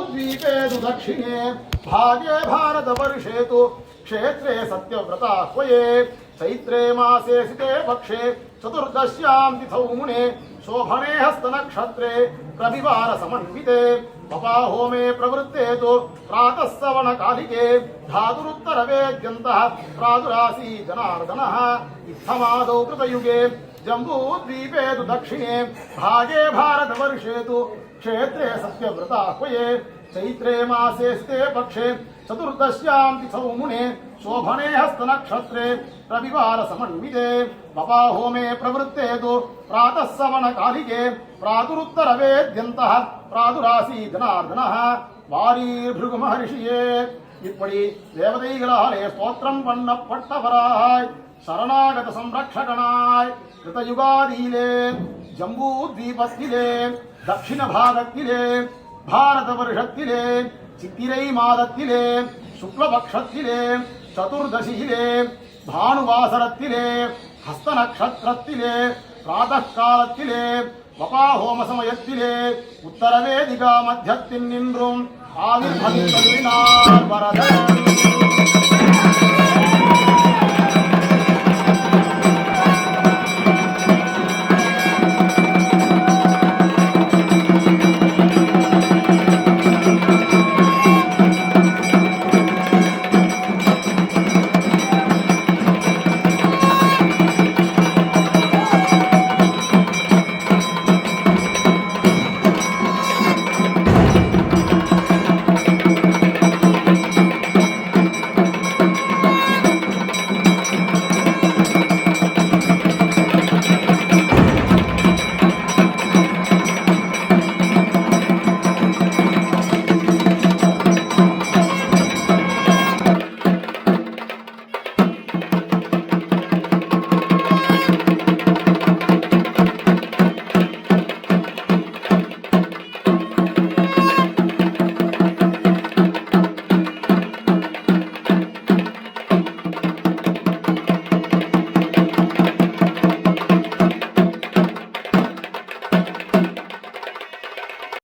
जम्बूद्वीपे तु दक्षिणे भागे भारतवर्षे तु क्षेत्रे सत्यव्रताह्वये चैत्रे मासे सिते पक्षे चतुर्दश्यां तिथौ मुने शोभने हस्तनक्षत्रे रविवार समन्विते पपाहोमे प्रवृत्ते तु प्रातः सवनकालिके धातुरुत्तरवेद्यन्तः प्रादुरासी जनार्दनः इत्थमादौ कृतयुगे जम्बूद्वीपे तु दक्षिणे भागे भारतवर्षे तु क्षेत्रे सत्यव्रताह्वये चैत्रे मासे स्थे पक्षे चतुर्दश्यां तिथौ मुने शोभने हस्तनक्षत्रे रविवार समन्विते पपाहोमे प्रवृत्ते तु प्रातः सवनकालिके प्रादुरुत्तरवेद्यन्तः प्रादुरासी जनार्दनः வாரீர்பிருகு மகரிஷியே. இப்படி தேவதைகளாலே ஸ்தோத்திரம் பண்ணப்பட்டவராய் சரணாகத சம்ரக்ஷகனாய் கிருதயுகாதியிலே ஜம்பூ தீபத்திலே தட்சிண பாகத்திலே பாரத வருஷத்திலே சித்திரை மாதத்திலே சுக்லபக்ஷத்திலே சதுர்தசியிலே பானுவாசரத்திலே ஹஸ்த நட்சத்திரத்திலே பிராதः காலத்திலே வபாஹோம சமயத்திலே உத்தரவேதிகா மத்தியத்தின் நின்றும் ஆவிர்பவித்தருளினார் வரதன்.